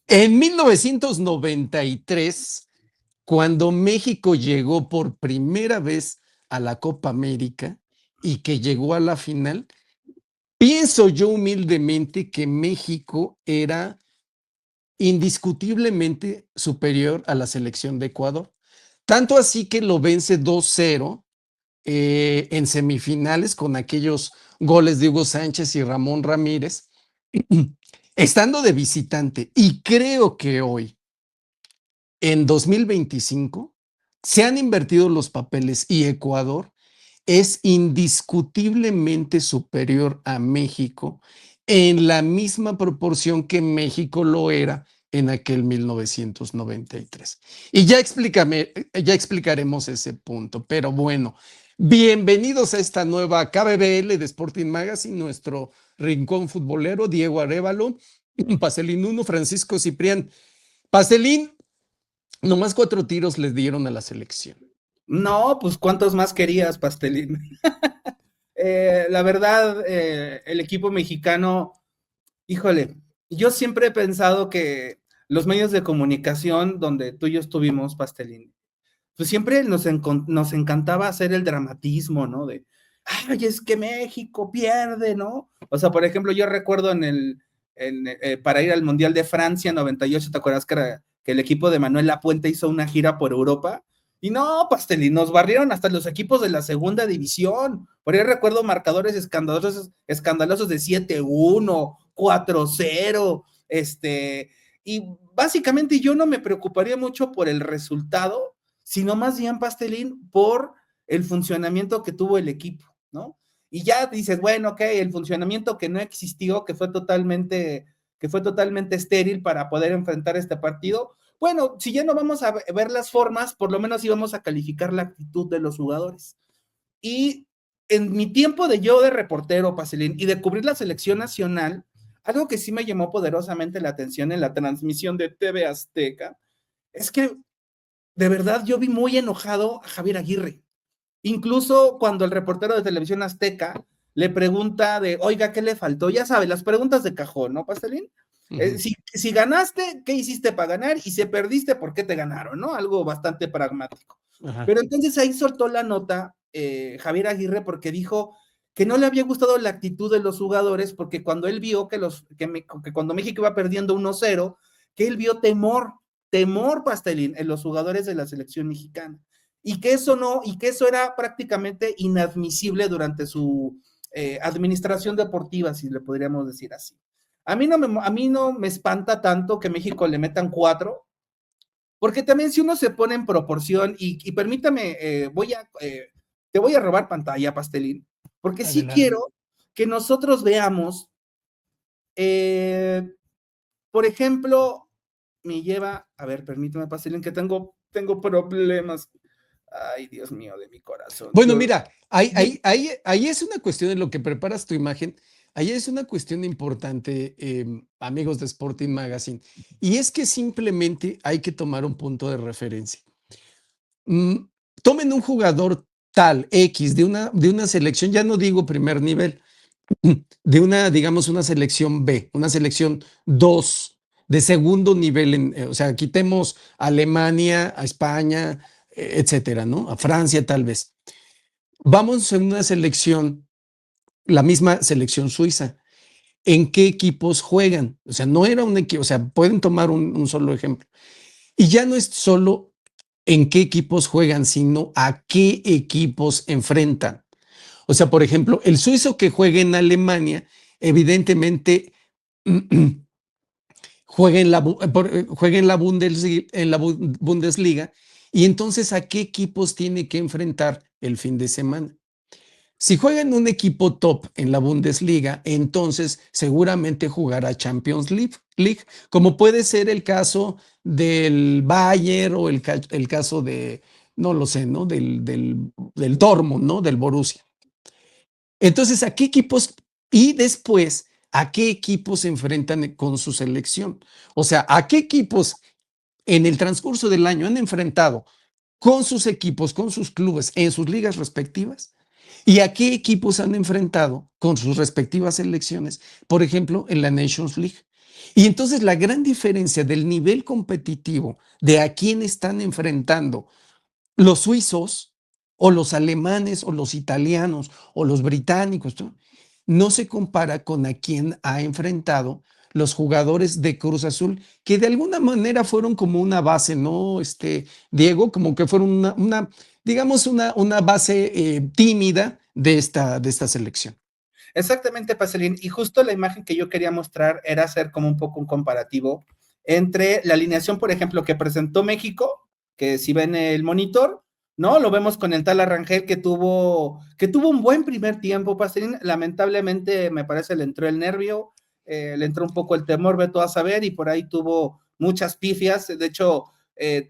En 1993, cuando México llegó por primera vez a la Copa América y que llegó a la final, pienso yo humildemente que México era indiscutiblemente superior a la selección de Ecuador. Tanto así que lo vence 2-0 en semifinales con aquellos goles de Hugo Sánchez y Ramón Ramírez, estando de visitante. Y creo que hoy, en 2025, se han invertido los papeles y Ecuador es indiscutiblemente superior a México en la misma proporción que México lo era en aquel 1993. Y ya explicaremos ese punto, pero bueno, bienvenidos a esta nueva KBBL de Sporting Magazine, nuestro rincón futbolero, Diego Arévalo, Pastelín 1, Francisco Ciprián. Pastelín, nomás 4 tiros le dieron a la selección. No, pues ¿cuántos más querías, Pastelín? La verdad, el equipo mexicano, híjole, yo siempre he pensado que los medios de comunicación donde tú y yo estuvimos, Pastelín, pues siempre nos encantaba hacer el dramatismo, ¿no? De, ay, es que México pierde, ¿no? O sea, por ejemplo, yo recuerdo para ir al Mundial de Francia 98, ¿te acuerdas que el equipo de Manuel Lapuente hizo una gira por Europa? Y no, Pastelín, nos barrieron hasta los equipos de la segunda división. Por ahí recuerdo marcadores escandalosos de 7-1, 4-0, y básicamente yo no me preocuparía mucho por el resultado, sino más bien, Pastelín, por el funcionamiento que tuvo el equipo, ¿no? Y ya dices, bueno, ok, el funcionamiento que no existió, que fue totalmente estéril para poder enfrentar este partido. Bueno, si ya no vamos a ver las formas, por lo menos íbamos a calificar la actitud de los jugadores. Y en mi tiempo de reportero, Pacelín, y de cubrir la selección nacional, algo que sí me llamó poderosamente la atención en la transmisión de TV Azteca, es que de verdad yo vi muy enojado a Javier Aguirre. Incluso cuando el reportero de Televisión Azteca le pregunta de, oiga, ¿qué le faltó? Ya sabe, las preguntas de cajón, ¿no, Pastelín? Si ganaste, ¿qué hiciste para ganar? Y si perdiste, ¿por qué te ganaron? ¿No? Algo bastante pragmático. Ajá. Pero entonces ahí soltó la nota Javier Aguirre porque dijo que no le había gustado la actitud de los jugadores porque cuando él vio que cuando México iba perdiendo 1-0, que él vio temor, Pastelín, en los jugadores de la selección mexicana y que eso era prácticamente inadmisible durante su administración deportiva, si le podríamos decir así. A mí no me espanta tanto que México le metan 4, porque también si uno se pone en proporción, y permítame, te voy a robar pantalla, Pastelín, porque sí Adelante. quiero que nosotros veamos, eh, por ejemplo, a ver, permítame, Pastelín, que tengo problemas. Ay, Dios mío, de mi corazón. Bueno, mira, ahí es una cuestión de lo que preparas tu imagen. Ahí es una cuestión importante, amigos de Sporting Magazine, y es que simplemente hay que tomar un punto de referencia. Mm, Tomen un jugador tal X de una selección, ya no digo primer nivel, de una, digamos, una selección B, una selección 2 de segundo nivel, o sea, quitemos a Alemania, a España, etcétera, ¿no? A Francia tal vez. Vamos en una selección, la misma selección suiza. ¿En qué equipos juegan? O sea, no era un equipo, o sea, pueden tomar un solo ejemplo. Y ya no es solo en qué equipos juegan, sino a qué equipos enfrentan. O sea, por ejemplo, el suizo que juega en Alemania, evidentemente juega en la Bundesliga, y entonces a qué equipos tiene que enfrentar el fin de semana. Si juega en un equipo top en la Bundesliga, entonces seguramente jugará Champions League, como puede ser el caso del Bayern o el caso de, no lo sé, ¿no? Del Dortmund, ¿no? Del Borussia. Entonces, ¿a qué equipos? Y después, ¿a qué equipos se enfrentan con su selección? O sea, ¿a qué equipos en el transcurso del año han enfrentado con sus equipos, con sus clubes, en sus ligas respectivas? ¿Y a qué equipos han enfrentado con sus respectivas selecciones? Por ejemplo, en la Nations League. Y entonces la gran diferencia del nivel competitivo de a quién están enfrentando los suizos o los alemanes o los italianos o los británicos, no se compara con a quién ha enfrentado los jugadores de Cruz Azul, que de alguna manera fueron como una base, ¿no? Diego, como que fueron digamos, una base tímida de esta selección. Exactamente, Pacelín. Y justo la imagen que yo quería mostrar era hacer como un poco un comparativo entre la alineación, por ejemplo, que presentó México, que si ven el monitor, ¿no? Lo vemos con el tal Arrangel que tuvo un buen primer tiempo, Pacelín. Lamentablemente, me parece, le entró el nervio, le entró un poco el temor, ve todo a saber, y por ahí tuvo muchas pifias. De hecho,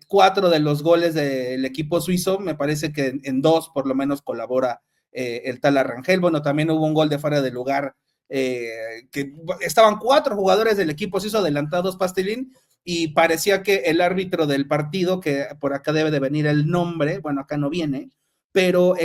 4 de los goles del equipo suizo, me parece que en 2 por lo menos colabora el tal Arrangel. Bueno, también hubo un gol de fuera de lugar, que estaban 4 jugadores del equipo suizo adelantados, Pastelín, y parecía que el árbitro del partido, que por acá debe de venir el nombre, bueno, acá no viene, pero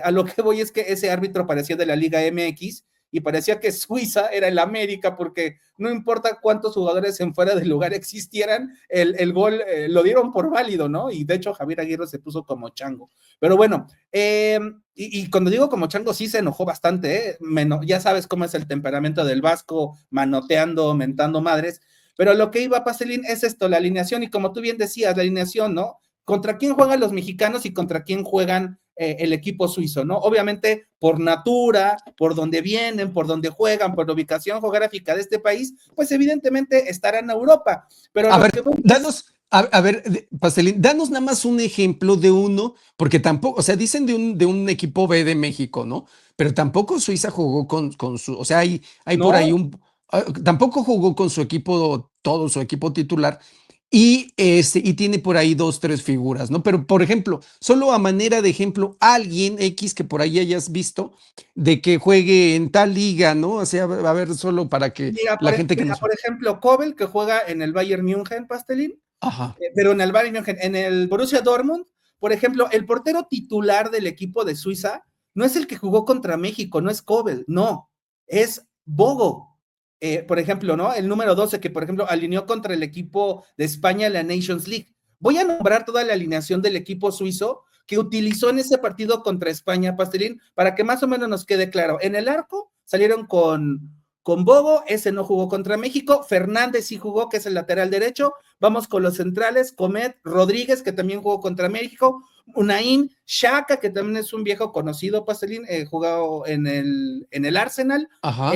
a lo que voy es que ese árbitro parecía de la Liga MX y parecía que Suiza era el América, porque no importa cuántos jugadores en fuera del lugar existieran, el gol lo dieron por válido, ¿no? Y de hecho Javier Aguirre se puso como chango. Pero bueno, y cuando digo como chango, sí se enojó bastante, ¿eh? Ya sabes cómo es el temperamento del vasco, manoteando, mentando madres. Pero lo que iba, Pastelín, es esto, la alineación, y como tú bien decías, la alineación, ¿no? ¿Contra quién juegan los mexicanos y contra quién juegan el equipo suizo, ¿no? Obviamente, por natura, por donde vienen, por donde juegan, por la ubicación geográfica de este país, pues evidentemente estarán en Europa. Pero A lo ver, que voy es... danos, a ver, Pastelín, danos nada más un ejemplo de uno, porque tampoco, o sea, dicen de un equipo B de México, ¿no? Pero tampoco Suiza jugó con su, o sea, hay por ahí No, tampoco jugó con su equipo, todo su equipo titular, y tiene por ahí 2, 3 figuras, ¿no? Pero, por ejemplo, solo a manera de ejemplo, alguien X que por ahí hayas visto de que juegue en tal liga, ¿no? O sea, a ver, solo para que la gente que mira, nos... por ejemplo, Kobel, que juega en el Bayern München, Pastelín, Ajá. pero en el Bayern München, en el Borussia Dortmund, por ejemplo, el portero titular del equipo de Suiza no es el que jugó contra México, no es Kobel, no, es Bogo. Por ejemplo, ¿no? El número 12 que, por ejemplo, alineó contra el equipo de España en la Nations League. Voy a nombrar toda la alineación del equipo suizo que utilizó en ese partido contra España, Pastelín, para que más o menos nos quede claro. En el arco salieron con Bogo, ese no jugó contra México, Fernández sí jugó, que es el lateral derecho, vamos con los centrales, Comet, Rodríguez, que también jugó contra México, Unaín, Shaka, que también es un viejo conocido, Pastelín, jugado en el Arsenal, Ajá.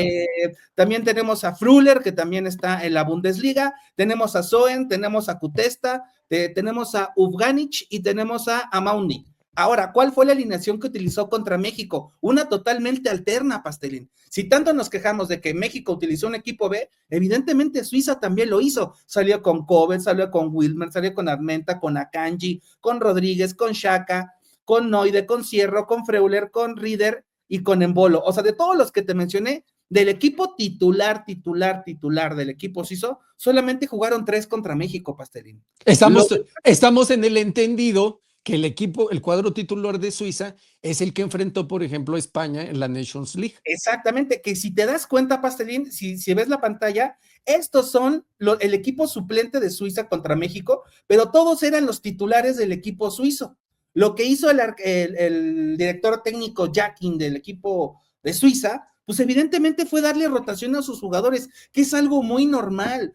también tenemos a Fruller, que también está en la Bundesliga, tenemos a Soen, tenemos a Kutesta, tenemos a Uvganic y tenemos a Amauni. Ahora, ¿cuál fue la alineación que utilizó contra México? Una totalmente alterna, Pastelín. Si tanto nos quejamos de que México utilizó un equipo B, evidentemente Suiza también lo hizo. Salió con Kovac, salió con Wilmer, salió con Armenta, con Akanji, con Rodríguez, con Shaka, con Noide, con Cierro, con Freuler, con Rieder y con Embolo. O sea, de todos los que te mencioné, del equipo titular del equipo suizo, solamente jugaron 3 contra México, Pastelín. Lo Estamos en el entendido que el equipo, el cuadro titular de Suiza es el que enfrentó, por ejemplo, a España en la Nations League. Exactamente, que si te das cuenta, Pastelín, si ves la pantalla, estos son el equipo suplente de Suiza contra México, pero todos eran los titulares del equipo suizo. Lo que hizo el director técnico Jackin del equipo de Suiza, pues evidentemente fue darle rotación a sus jugadores, que es algo muy normal.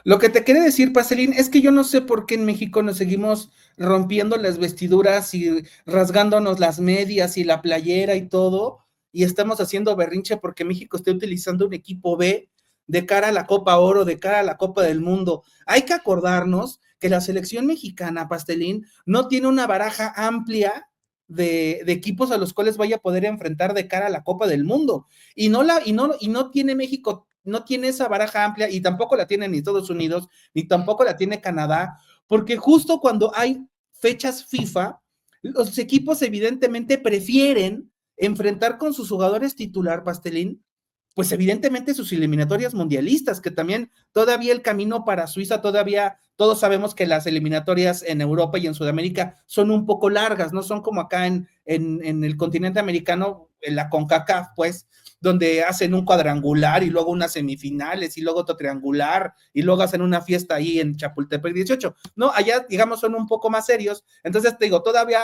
Lo que te quería decir, Pastelín, es que yo no sé por qué en México nos seguimos rompiendo las vestiduras y rasgándonos las medias y la playera y todo, y estamos haciendo berrinche porque México está utilizando un equipo B de cara a la Copa Oro, de cara a la Copa del Mundo. Hay que acordarnos que la selección mexicana, Pastelín, no tiene una baraja amplia de equipos a los cuales vaya a poder enfrentar de cara a la Copa del Mundo. Y no tiene México, no tiene esa baraja amplia, y tampoco la tiene ni Estados Unidos, ni tampoco la tiene Canadá, porque justo cuando hay fechas FIFA, los equipos evidentemente prefieren enfrentar con sus jugadores titular, Pastelín, pues evidentemente sus eliminatorias mundialistas, que también todavía el camino para Suiza, todavía todos sabemos que las eliminatorias en Europa y en Sudamérica son un poco largas, no son como acá en el continente americano, en la CONCACAF, pues, donde hacen un cuadrangular y luego unas semifinales y luego otro triangular y luego hacen una fiesta ahí en Chapultepec 18, ¿no? Allá, digamos, son un poco más serios. Entonces, te digo, todavía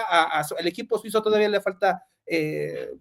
el equipo suizo todavía le falta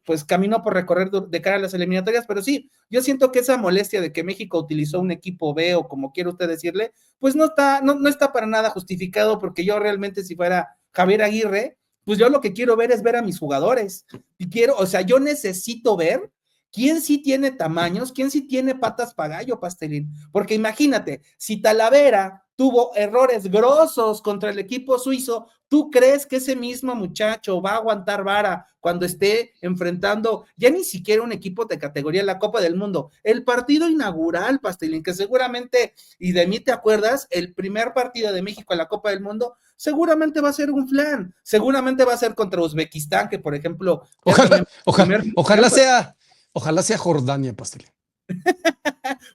pues camino por recorrer de cara a las eliminatorias, pero sí, yo siento que esa molestia de que México utilizó un equipo B o como quiera usted decirle, pues no está para nada justificado, porque yo realmente si fuera Javier Aguirre, pues yo lo que quiero ver es ver a mis jugadores, y quiero, o sea, yo necesito ver quién sí tiene tamaños, quién sí tiene patas para gallo, Pastelín, porque imagínate, si Talavera tuvo errores grosos contra el equipo suizo, ¿tú crees que ese mismo muchacho va a aguantar vara cuando esté enfrentando ya ni siquiera un equipo de categoría en la Copa del Mundo? El partido inaugural, Pastelín, que seguramente, y de mí te acuerdas, el primer partido de México en la Copa del Mundo, seguramente va a ser un flan, seguramente va a ser contra Uzbekistán, que por ejemplo, ya Ojalá, tenemos el primer mundial, pues, ojalá sea Jordania, Pastelín.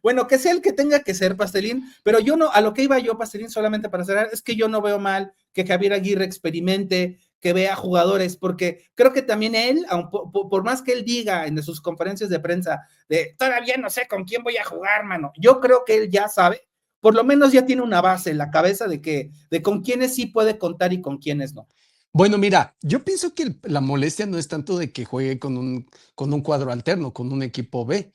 bueno, que sea el que tenga que ser, Pastelín, pero yo no, a lo que iba yo, Pastelín, solamente para cerrar, es que yo no veo mal que Javier Aguirre experimente, que vea jugadores, porque creo que también él, por más que él diga en sus conferencias de prensa, de todavía no sé con quién voy a jugar, mano, yo creo que él ya sabe, por lo menos ya tiene una base en la cabeza de con quiénes sí puede contar y con quiénes no. Bueno, mira, yo pienso que la molestia no es tanto de que juegue con un cuadro alterno, con un equipo B,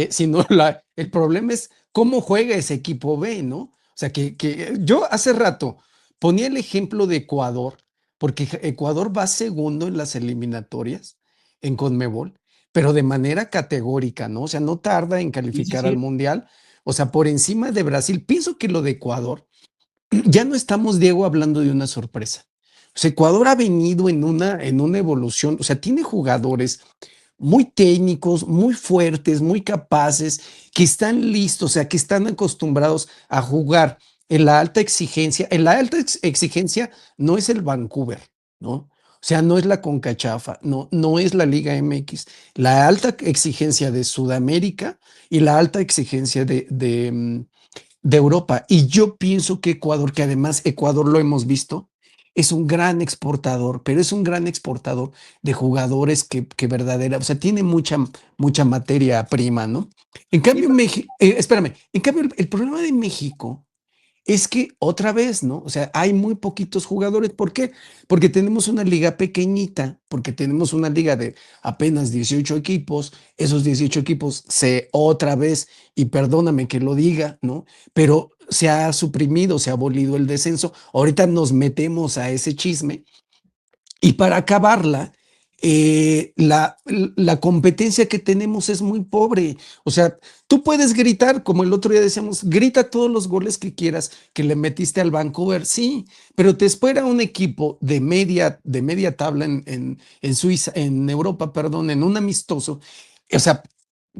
sino el problema es cómo juega ese equipo B, ¿no? O sea, que yo hace rato ponía el ejemplo de Ecuador, porque Ecuador va segundo en las eliminatorias en CONMEBOL, pero de manera categórica, ¿no? O sea, no tarda en Sí, sí, calificar al sí. Mundial, o sea, por encima de Brasil. Pienso que lo de Ecuador, ya no estamos, Diego, hablando de una sorpresa. O sea, Ecuador ha venido en una evolución, o sea, tiene jugadores muy técnicos, muy fuertes, muy capaces, que están listos, o sea, que están acostumbrados a jugar en la alta exigencia. En la alta exigencia no es el Vancouver, ¿no? O sea, no es la CONCACHAFA, no es la Liga MX. La alta exigencia de Sudamérica y la alta exigencia de Europa. Y yo pienso que Ecuador, que además Ecuador lo hemos visto, es un gran exportador, pero es un gran exportador de jugadores que verdadera, o sea, tiene mucha materia prima, ¿no? En Sí, cambio, espérame, en cambio, el problema de México es que otra vez, ¿no? O sea, hay muy poquitos jugadores. ¿Por qué? Porque tenemos una liga pequeñita, porque tenemos una liga de apenas 18 equipos. Esos 18 equipos otra vez, y perdóname que lo diga, ¿no? Pero se ha suprimido, se ha abolido el descenso. Ahorita nos metemos a ese chisme y para acabarla, la competencia que tenemos es muy pobre. O sea, tú puedes gritar, como el otro día decíamos, grita todos los goles que quieras que le metiste al Vancouver, sí, pero te espera un equipo de media tabla en Suiza, en Europa, perdón, en un amistoso. O sea,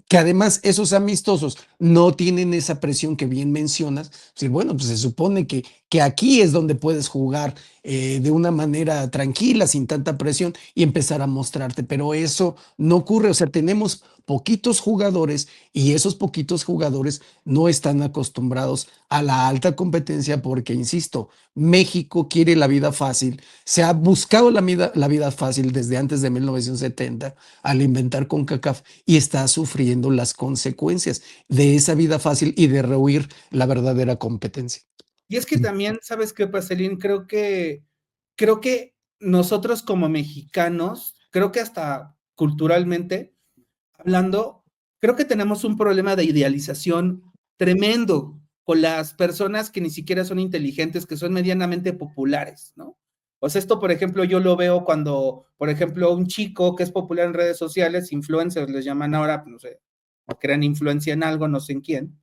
que además esos amistosos no tienen esa presión que bien mencionas. Sí, bueno, pues se supone que aquí es donde puedes jugar de una manera tranquila, sin tanta presión y empezar a mostrarte, pero eso no ocurre. O sea, tenemos poquitos jugadores y esos poquitos jugadores no están acostumbrados a la alta competencia porque, insisto, México quiere la vida fácil, se ha buscado la vida fácil desde antes de 1970 al inventar CONCACAF y está sufriendo las consecuencias de esa vida fácil y de rehuir la verdadera competencia. y es que también, ¿sabes qué, Pastelín? Creo que nosotros como mexicanos, creo que hasta culturalmente hablando, creo que tenemos un problema de idealización tremendo con las personas que ni siquiera son inteligentes, que son medianamente populares, ¿no? O sea, esto, por ejemplo, yo lo veo cuando, por ejemplo, un chico que es popular en redes sociales, influencers les llaman ahora, no sé, o crean influencia en algo, no sé en quién,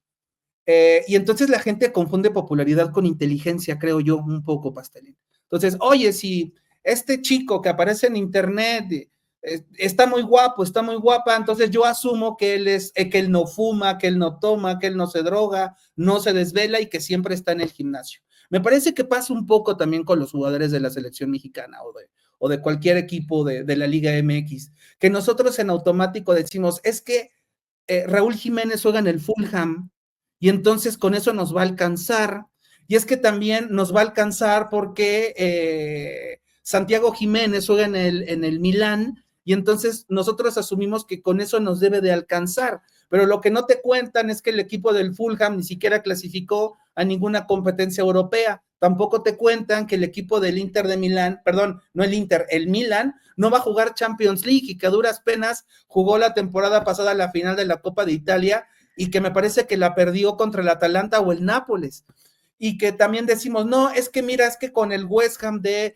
y entonces la gente confunde popularidad con inteligencia, creo yo, un poco, Pastelín. Entonces, oye, si este chico que aparece en internet está muy guapo, está muy guapa, entonces yo asumo que que él no fuma, que él no toma, que él no se droga, no se desvela y que siempre está en el gimnasio. Me parece que pasa un poco también con los jugadores de la selección mexicana o de cualquier equipo de la Liga MX, que nosotros en automático decimos, es que Raúl Jiménez juega en el Fulham, y entonces con eso nos va a alcanzar. Y es que también nos va a alcanzar porque Santiago Jiménez juega en el Milán y entonces nosotros asumimos que con eso nos debe de alcanzar, pero lo que no te cuentan es que el equipo del Fulham ni siquiera clasificó a ninguna competencia europea, tampoco te cuentan que el equipo del Inter de Milán, perdón, no el Inter, el Milan, no va a jugar Champions League y que a duras penas jugó la temporada pasada la final de la Copa de Italia y que me parece que la perdió contra el Atalanta o el Nápoles. Y que también decimos, no, es que mira, es que con el West Ham de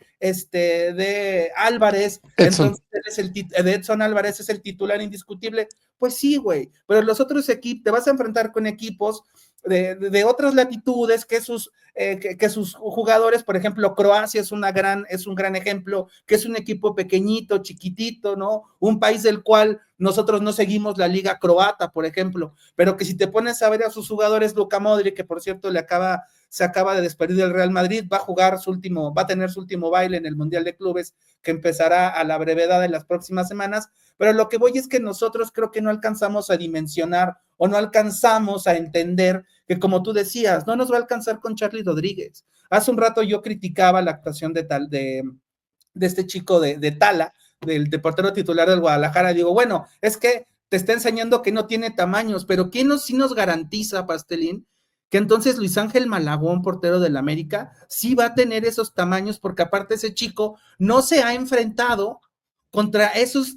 Álvarez, Edson. entonces de Edson Álvarez es el titular indiscutible. Pues sí, güey, pero los otros equipos, te vas a enfrentar con equipos de otras latitudes que sus jugadores, por ejemplo, Croacia es un gran ejemplo, que es un equipo pequeñito, chiquitito, ¿no? Un país del cual nosotros no seguimos la liga croata, por ejemplo, pero que si te pones a ver a sus jugadores, Luka Modric, que por cierto se acaba de despedir del Real Madrid, va a tener su último baile en el Mundial de Clubes, que empezará a la brevedad en las próximas semanas, pero lo que voy es que nosotros creo que no alcanzamos a dimensionar o no alcanzamos a entender que, como tú decías, no nos va a alcanzar con Charlie Rodríguez. Hace un rato yo criticaba la actuación de este chico de Tala, del portero titular del Guadalajara. Digo, bueno, es que te está enseñando que no tiene tamaños, pero ¿quién sí nos garantiza, Pastelín, que entonces Luis Ángel Malagón, portero del América, sí va a tener esos tamaños? Porque aparte ese chico no se ha enfrentado contra esos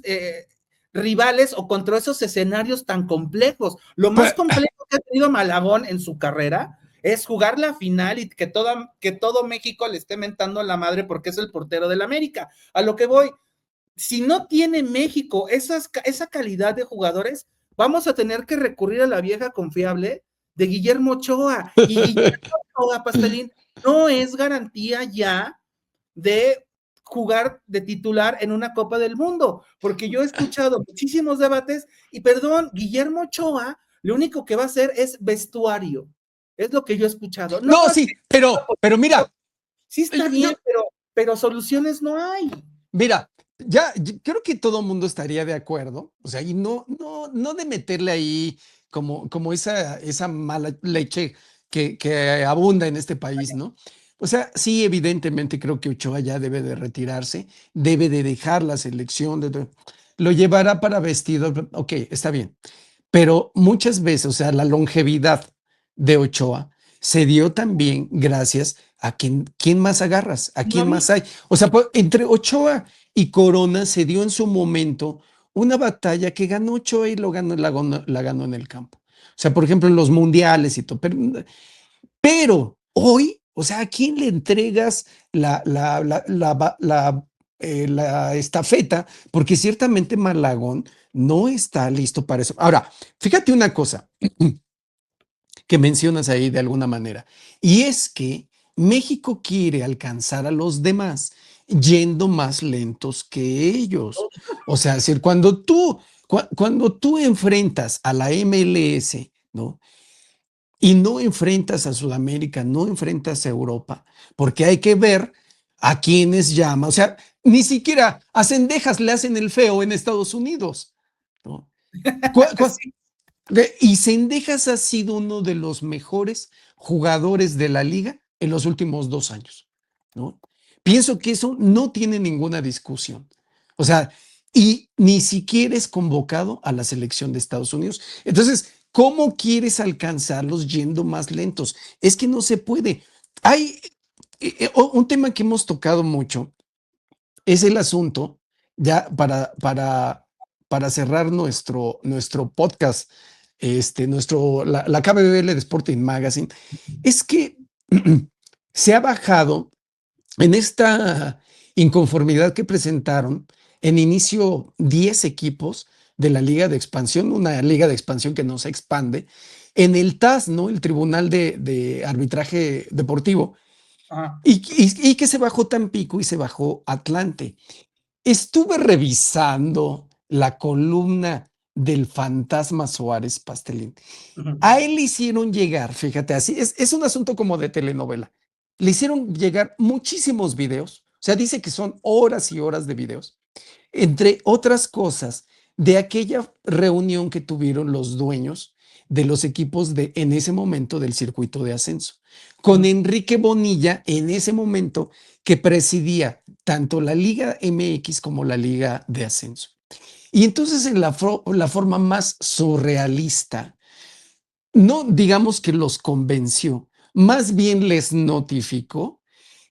rivales o contra esos escenarios tan complejos. Lo más complejo que ha tenido Malagón en su carrera es jugar la final y que todo México le esté mentando a la madre porque es el portero del América. A lo que voy, si no tiene México esa calidad de jugadores, vamos a tener que recurrir a la vieja confiable de Guillermo Ochoa. Y Guillermo Ochoa, Pastelín, no es garantía ya de jugar de titular en una Copa del Mundo, porque yo he escuchado muchísimos debates y perdón, Guillermo Ochoa lo único que va a hacer es vestuario, es lo que yo he escuchado. No, sí, pero mira. Sí está bien, pero soluciones no hay. Mira, ya creo que todo el mundo estaría de acuerdo, o sea, y no de meterle ahí como esa mala leche que abunda en este país, ¿no? O sea, sí, evidentemente creo que Ochoa ya debe de retirarse, debe de dejar la selección, lo llevará para vestido, ok, está bien, pero muchas veces, o sea, la longevidad de Ochoa se dio también gracias a quién más agarras, a quién más hay. O sea, entre Ochoa y Corona se dio en su momento una batalla que ganó Ochoa y la ganó en el campo. O sea, por ejemplo, en los mundiales y todo. Pero hoy, o sea, ¿a quién le entregas la estafeta? Porque ciertamente Malagón no está listo para eso. Ahora, fíjate una cosa que mencionas ahí de alguna manera, y es que México quiere alcanzar a los demás yendo más lentos que ellos. O sea, es decir, cuando tú enfrentas a la MLS, ¿no? Y no enfrentas a Sudamérica, no enfrentas a Europa, porque hay que ver a quiénes llama. O sea, ni siquiera a Cendejas le hacen el feo en Estados Unidos, ¿no? Y Cendejas ha sido uno de los mejores jugadores de la liga en los últimos 2 años, ¿no? Pienso que eso no tiene ninguna discusión. O sea, y ni siquiera es convocado a la selección de Estados Unidos. Entonces, ¿cómo quieres alcanzarlos yendo más lentos? Es que no se puede. Hay un tema que hemos tocado mucho, es el asunto, ya para cerrar nuestro podcast, la KBBL de Sporting Magazine, es que se ha bajado en esta inconformidad que presentaron en inicio 10 equipos de la Liga de Expansión, una liga de expansión que no se expande, en el TAS, ¿no? El Tribunal de Arbitraje Deportivo, y que se bajó Tampico y se bajó Atlante. Estuve revisando la columna del fantasma Suárez Pastelín. A él le hicieron llegar, fíjate, así es un asunto como de telenovela. Le hicieron llegar muchísimos videos, o sea, dice que son horas y horas de videos, entre otras cosas, de aquella reunión que tuvieron los dueños de los equipos en ese momento del circuito de ascenso, con Enrique Bonilla en ese momento que presidía tanto la Liga MX como la Liga de Ascenso. Y entonces en la forma más surrealista, no digamos que los convenció, más bien les notificó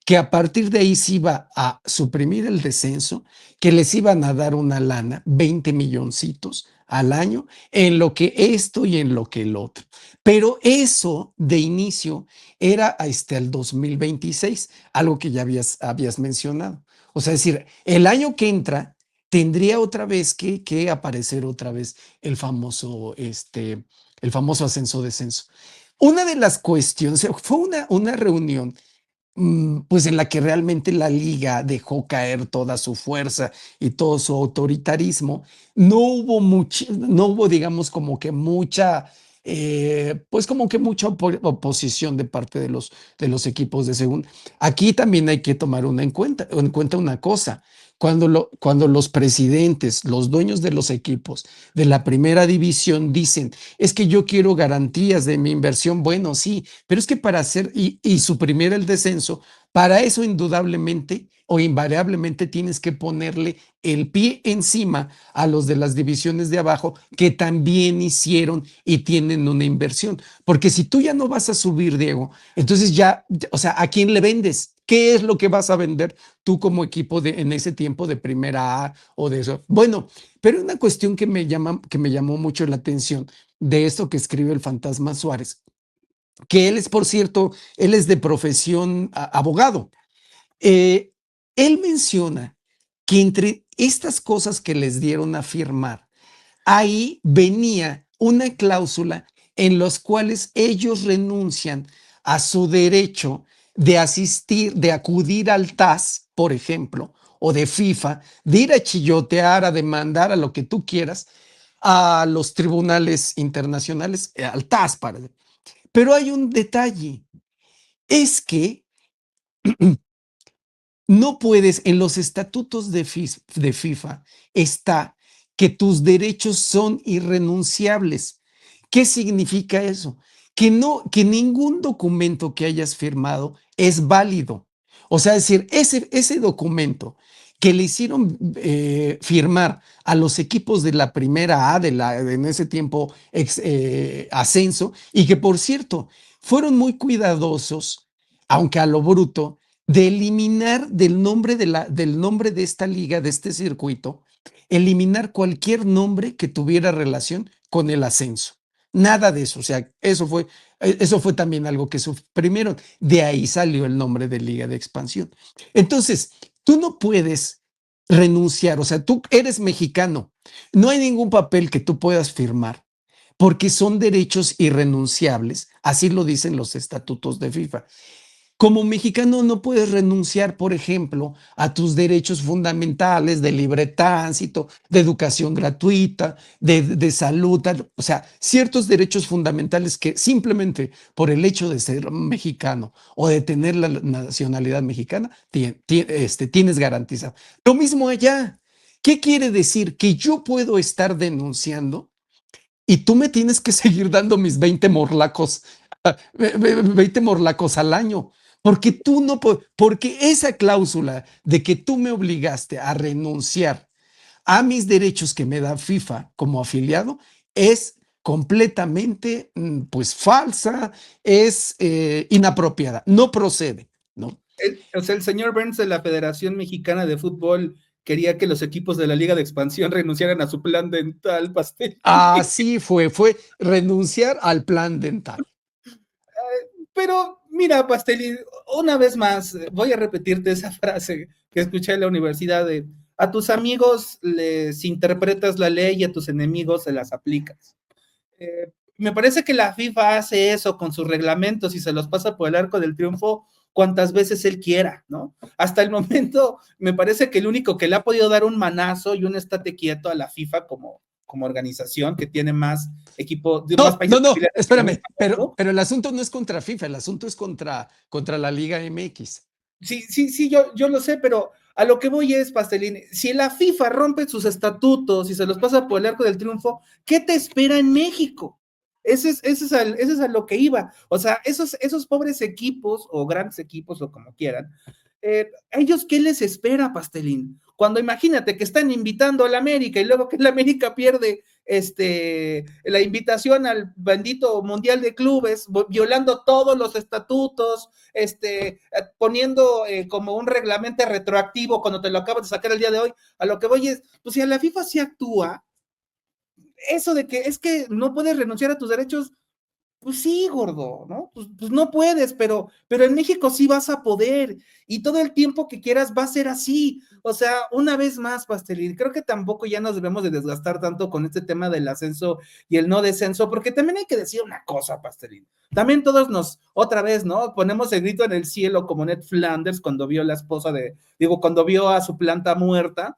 que a partir de ahí se iba a suprimir el descenso, que les iban a dar una lana, 20 milloncitos al año, en lo que esto y en lo que el otro. Pero eso de inicio era hasta el 2026, algo que ya habías mencionado. O sea, es decir, el año que entra tendría otra vez que aparecer otra vez el famoso ascenso-descenso. Una de las cuestiones, fue una reunión pues en la que realmente la liga dejó caer toda su fuerza y todo su autoritarismo. No hubo, digamos, como que mucha, pues como que mucha oposición de parte de los equipos de segunda. Aquí también hay que tomar en cuenta una cosa. Cuando los presidentes, los dueños de los equipos de la primera división dicen, es que yo quiero garantías de mi inversión, bueno, sí, pero es que para hacer y suprimir el descenso, para eso indudablemente o invariablemente tienes que ponerle el pie encima a los de las divisiones de abajo que también hicieron y tienen una inversión. Porque si tú ya no vas a subir, Diego, entonces ya, o sea, ¿a quién le vendes? ¿Qué es lo que vas a vender tú como equipo en ese tiempo de primera A o de eso? Bueno, pero una cuestión que me llamó mucho la atención de esto que escribe el Fantasma Suárez, que él es, por cierto, él es de profesión abogado. Eh, Él menciona que entre estas cosas que les dieron a firmar, ahí venía una cláusula en los cuales ellos renuncian a su derecho de asistir, de acudir al TAS, por ejemplo, o de FIFA, de ir a chillotear, a demandar, a lo que tú quieras, a los tribunales internacionales, al TAS. Pero hay un detalle, es que no puedes, en los estatutos de FIFA está que tus derechos son irrenunciables. ¿Qué significa eso? Que no, que ningún documento que hayas firmado es válido. O sea, es decir, ese documento que le hicieron firmar a los equipos de la primera A, en ese tiempo ascenso, y que por cierto, fueron muy cuidadosos, aunque a lo bruto, de eliminar del nombre de esta liga, de este circuito, eliminar cualquier nombre que tuviera relación con el ascenso. Nada de eso, o sea, eso fue también algo que suprimieron. De ahí salió el nombre de Liga de Expansión. Entonces, tú no puedes renunciar, o sea, tú eres mexicano, no hay ningún papel que tú puedas firmar porque son derechos irrenunciables, así lo dicen los estatutos de FIFA. Como mexicano no puedes renunciar, por ejemplo, a tus derechos fundamentales de libre tránsito, de educación gratuita, de salud, o sea, ciertos derechos fundamentales que simplemente por el hecho de ser mexicano o de tener la nacionalidad mexicana tienes garantizado. Lo mismo allá. ¿Qué quiere decir? Que yo puedo estar denunciando y tú me tienes que seguir dando mis 20 morlacos, 20 morlacos al año, porque tú no, porque esa cláusula de que tú me obligaste a renunciar a mis derechos que me da FIFA como afiliado es completamente pues falsa, es inapropiada, no procede, ¿no? O sea, el señor Burns de la Federación Mexicana de Fútbol quería que los equipos de la Liga de Expansión renunciaran a su plan dental, pastel. Así fue renunciar al plan dental. Pero mira, Pastelín, una vez más, voy a repetirte esa frase que escuché en la universidad de a tus amigos les interpretas la ley y a tus enemigos se las aplicas. Me parece que la FIFA hace eso con sus reglamentos y se los pasa por el arco del triunfo cuantas veces él quiera, ¿no? Hasta el momento, me parece que el único que le ha podido dar un manazo y un estate quieto a la FIFA como organización que tiene más equipo, más países afiliados que Espérame, nunca, ¿no? pero el asunto no es contra FIFA, el asunto es contra la Liga MX. Sí, yo lo sé, pero a lo que voy es, Pastelín, si la FIFA rompe sus estatutos y se los pasa por el arco del triunfo, ¿qué te espera en México? Ese es a lo que iba. O sea, esos pobres equipos o grandes equipos o como quieran, ¿A ellos qué les espera, Pastelín? Cuando imagínate que están invitando a la América y luego que la América pierde la invitación al bendito Mundial de Clubes, violando todos los estatutos, poniendo como un reglamento retroactivo cuando te lo acabas de sacar el día de hoy. A lo que voy es, pues si a la FIFA sí actúa, eso de que es que no puedes renunciar a tus derechos, pues sí, gordo, ¿no? Pues no puedes, pero en México sí vas a poder y todo el tiempo que quieras va a ser así. O sea, una vez más, Pastelín, creo que tampoco ya nos debemos de desgastar tanto con este tema del ascenso y el no descenso, porque también hay que decir una cosa, Pastelín. También todos otra vez, ¿no? Ponemos el grito en el cielo como Ned Flanders cuando vio a la esposa cuando vio a su planta muerta.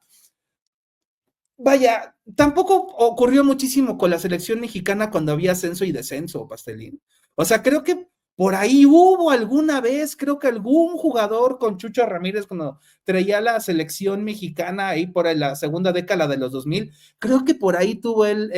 Vaya, tampoco ocurrió muchísimo con la selección mexicana cuando había ascenso y descenso, Pastelín. O sea, creo que por ahí hubo alguna vez, creo que algún jugador con Chucho Ramírez cuando traía la selección mexicana ahí por la segunda década de los 2000, creo que por ahí tuvo él,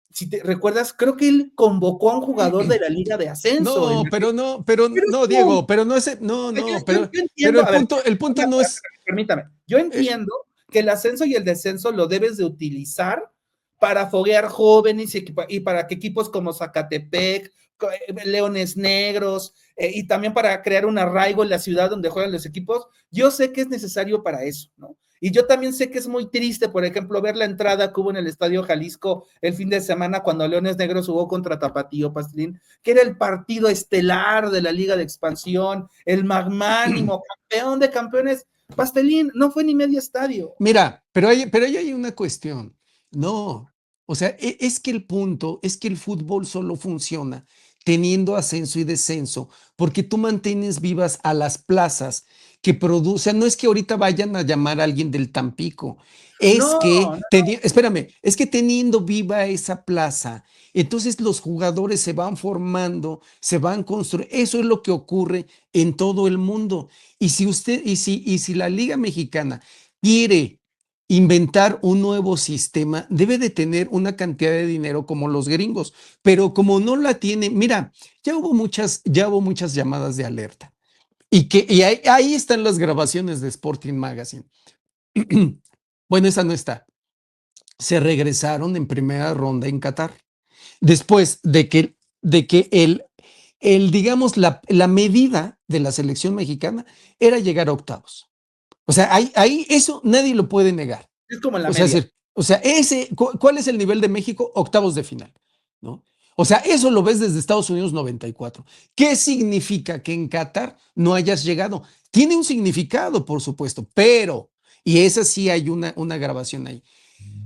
si te recuerdas, creo que él convocó a un jugador de la Liga de Ascenso. No, pero no, No, Diego, pero no es, no, no, yo pero entiendo, a ver, el punto no es, permítame, yo eh, entiendo que el ascenso y el descenso lo debes de utilizar para foguear jóvenes y para que equipos como Zacatepec, Leones Negros, y también para crear un arraigo en la ciudad donde juegan los equipos, yo sé que es necesario para eso, ¿no? Y yo también sé que es muy triste, por ejemplo, ver la entrada que hubo en el Estadio Jalisco el fin de semana cuando Leones Negros jugó contra Tapatío, Pastelín, que era el partido estelar de la Liga de Expansión, el magnánimo campeón de campeones. Pastelín, no fue ni medio estadio. mira, pero ahí hay una cuestión. No, o sea, es que el punto es que el fútbol solo funciona teniendo ascenso y descenso, porque tú mantienes vivas a las plazas que producen. No es que ahorita vayan a llamar a alguien del Tampico, es No, que, espérame, es que teniendo viva esa plaza, entonces los jugadores se van formando, se van construyendo. Eso es lo que ocurre en todo el mundo. Y si la Liga Mexicana quiere inventar un nuevo sistema, debe de tener una cantidad de dinero como los gringos, pero como no la tiene, mira, ya hubo muchas llamadas de alerta y ahí están las grabaciones de Sporting Magazine. Bueno, esa no está. Se regresaron en primera ronda en Qatar. Después de que digamos, la medida de la selección mexicana era llegar a octavos. O sea, ahí eso nadie lo puede negar. es como en la O sea, media. ¿cuál es el nivel de México? Octavos de final, ¿no? O sea, eso lo ves desde Estados Unidos 94. ¿Qué significa que en Qatar no hayas llegado? Tiene un significado, por supuesto, pero, y esa sí hay una grabación ahí.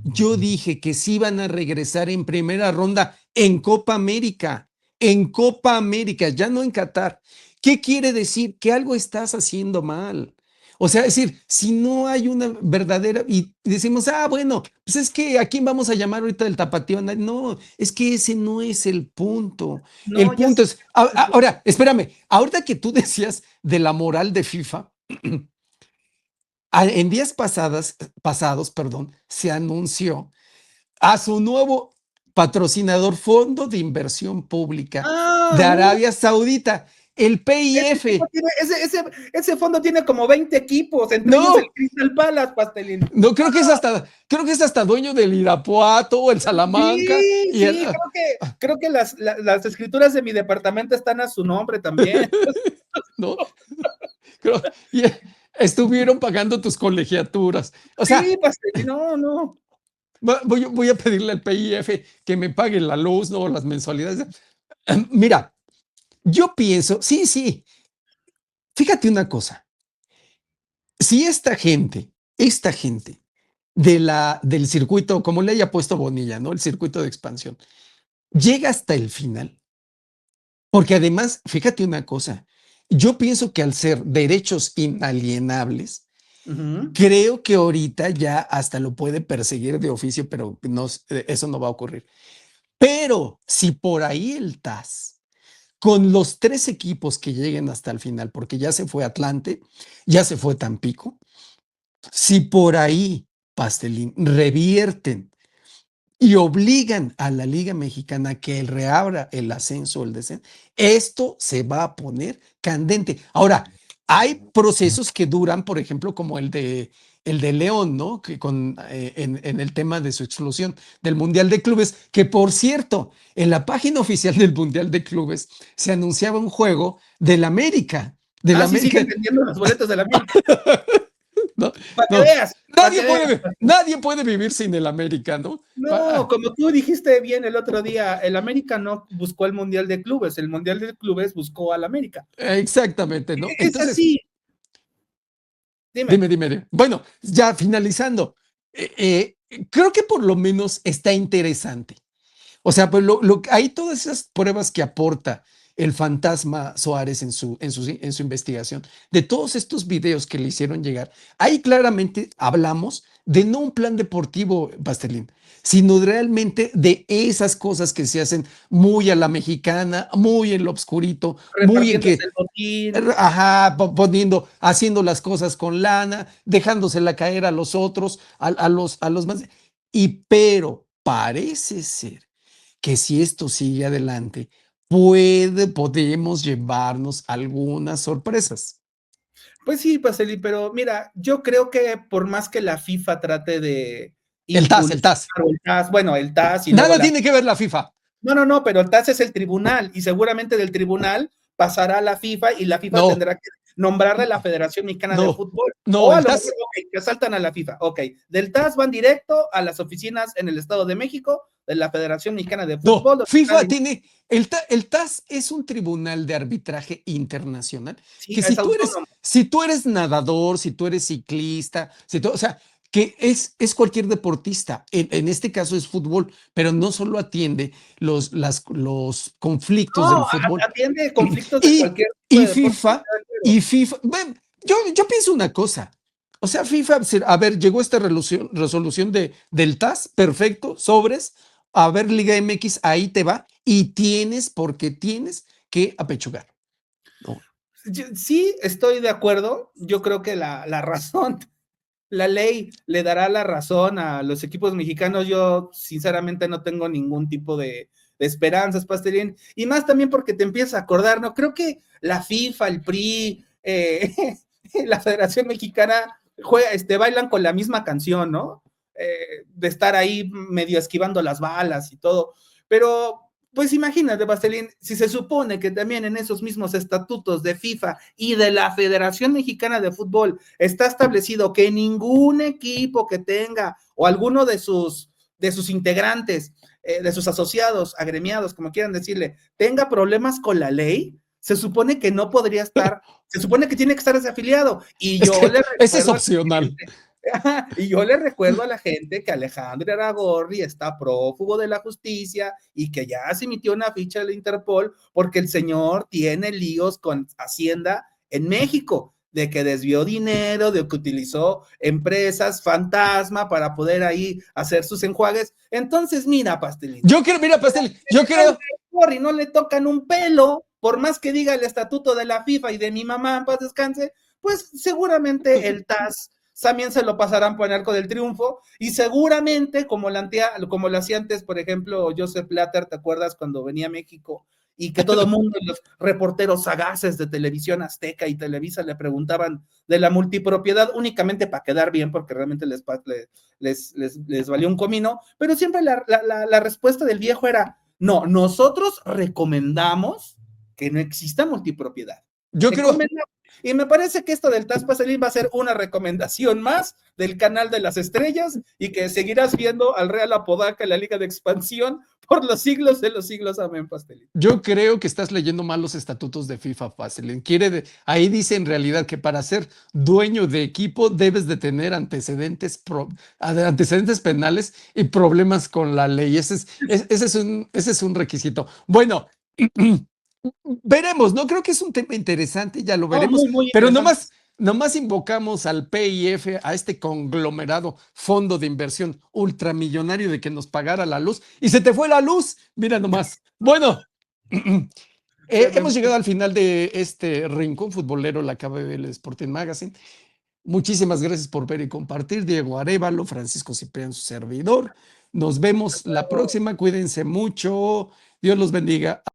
Yo dije que sí iban a regresar en primera ronda en Copa América, ya no en Qatar. ¿Qué quiere decir? Que algo estás haciendo mal. O sea, es decir, si no hay una verdadera, y decimos, bueno, pues es que a quién vamos a llamar ahorita del tapatío. No, es que ese no es el punto. No, El ya punto sé. es, ahora, espérame, ahorita que tú decías de la moral de FIFA, en días pasados, perdón, se anunció a su nuevo patrocinador, Fondo de Inversión Pública de No. Arabia Saudita, el PIF. Ese fondo tiene como 20 equipos, entre ellos el No, Crystal Palace, Pastelín. no creo que es hasta dueño del Irapuato, el Salamanca Sí, y sí, creo que las escrituras de mi departamento están a su nombre también. no, creo, y estuvieron pagando tus colegiaturas. O sea, Sí, Pastelín, no, no. voy a pedirle al PIF que me pague la luz, no las mensualidades. Mira, yo pienso, sí, fíjate una cosa. Si esta gente del circuito, como le haya puesto Bonilla, ¿no? El circuito de expansión, llega hasta el final, porque además, fíjate una cosa, yo pienso que al ser derechos inalienables, Ujú. creo que ahorita ya hasta lo puede perseguir de oficio, pero no, eso no va a ocurrir. Pero si por ahí el TAS, con los tres equipos que lleguen hasta el final, porque ya se fue Atlante, ya se fue Tampico, si por ahí, Pastelín, revierten y obligan a la Liga Mexicana que reabra el ascenso o el descenso, esto se va a poner candente. Ahora, Hay procesos que duran, por ejemplo, como el de León, ¿no? Que en el tema de su exclusión del Mundial de Clubes, que por cierto, en la página oficial del Mundial de Clubes se anunciaba un juego del América, del Ah, sí, América. siguen vendiendo los boletos de la América. No, Para que no, veas, para que veas. nadie puede vivir sin el América, ¿no? No, como tú dijiste bien el otro día, el América no buscó el Mundial de Clubes, el Mundial de Clubes buscó al América. Exactamente, ¿no? Es Entonces, así, dime. dime. Bueno, ya finalizando, creo que por lo menos está interesante. O sea, pues hay todas esas pruebas que aporta el fantasma Suárez en su investigación, de todos estos videos que le hicieron llegar. Ahí claramente hablamos de no un plan deportivo, Pastelín, sino realmente de esas cosas que se hacen muy a la mexicana, muy en lo obscurito, muy en Repartiéndose que, el botín. ajá, poniendo, haciendo las cosas con lana, dejándosela caer a los otros, a los más. Pero parece ser que si esto sigue adelante, podemos llevarnos algunas sorpresas. Pues sí, Paceli, pero mira, yo creo que por más que la FIFA trate de El TAS, impulsar el TAS. el TAS, bueno, el TAS y luego Nada la... tiene que ver la FIFA. No, pero el TAS es el tribunal y seguramente del tribunal pasará a la FIFA y la FIFA No, tendrá que nombrarle a la Federación Mexicana de no, Fútbol. no, O a el lo mejor, TAS, ok, que saltan a la FIFA. Ok, del TAS van directo a las oficinas en el Estado de México de la Federación Mexicana de no, Fútbol. FIFA tiene, el TAS es un tribunal de arbitraje internacional Sí, que es autónomo. si tú eres nadador, si tú eres ciclista, o sea, que es cualquier deportista, en este caso es fútbol, pero no solo atiende los conflictos No, del fútbol. atiende conflictos de Y, cualquier tipo y de deporte. FIFA, bueno, yo pienso una cosa. O sea, FIFA, a ver, llegó esta resolución del TAS, perfecto, sobres. A ver, Liga MX, ahí te va. Y porque tienes que apechugar. No. Sí, estoy de acuerdo. Yo creo que la razón, la ley le dará la razón a los equipos mexicanos. Yo sinceramente no tengo ningún tipo de esperanzas, Pastelín. Y más también porque te empiezas a acordar, ¿no? Creo que la FIFA, el PRI, la Federación Mexicana bailan con la misma canción, ¿no? De estar ahí medio esquivando las balas y todo. Pero pues imagínate, Pastelín, si se supone que también en esos mismos estatutos de FIFA y de la Federación Mexicana de Fútbol está establecido que ningún equipo que tenga o alguno de sus integrantes, de sus asociados, agremiados, como quieran decirle, tenga problemas con la ley, se supone que no podría estar, se supone que tiene que estar desafiliado. Y Es yo que le ese es recuerdo a la opcional. gente, y yo le recuerdo a la gente que Alejandro Aragorri está prófugo de la justicia y que ya se emitió una ficha de Interpol porque el señor tiene líos con Hacienda en México, de que desvió dinero, de que utilizó empresas fantasma para poder ahí hacer sus enjuagues. Entonces, mira, Pastelín, Mira, Pastel, yo Alejandro creo, Aragorri no le tocan un pelo, por más que diga el estatuto de la FIFA y de mi mamá, en paz descanse, pues seguramente el TAS también se lo pasarán por el arco del triunfo y seguramente como lo hacía antes, por ejemplo, Joseph Blatter, ¿te acuerdas cuando venía a México? Y que todo el mundo, los reporteros sagaces de Televisión Azteca y Televisa le preguntaban de la multipropiedad únicamente para quedar bien, porque realmente les valió un comino, pero siempre la respuesta del viejo era, no, nosotros recomendamos que no exista multipropiedad. yo creo, Y me parece que esto del TAS Pasalín va a ser una recomendación más del canal de las estrellas y que seguirás viendo al Real Apodaca en la Liga de Expansión por los siglos de los siglos. Amén, Pastelín. Yo creo que estás leyendo mal los estatutos de FIFA, Fácil. Ahí dice en realidad que para ser dueño de equipo debes de tener antecedentes penales y problemas con la ley. Ese es un requisito. Bueno, veremos, ¿no? Creo que es un tema interesante, ya lo Oh, veremos, muy, muy pero interesante. nomás invocamos al PIF, a este conglomerado fondo de inversión ultramillonario de que nos pagara la luz y se te fue la luz, mira nomás. Bueno, hemos llegado al final de este rincón futbolero, la KBL Sporting Magazine. Muchísimas gracias por ver y compartir. Diego Arévalo, Francisco Ciprián, su servidor. Nos vemos la próxima. Cuídense mucho. Dios los bendiga.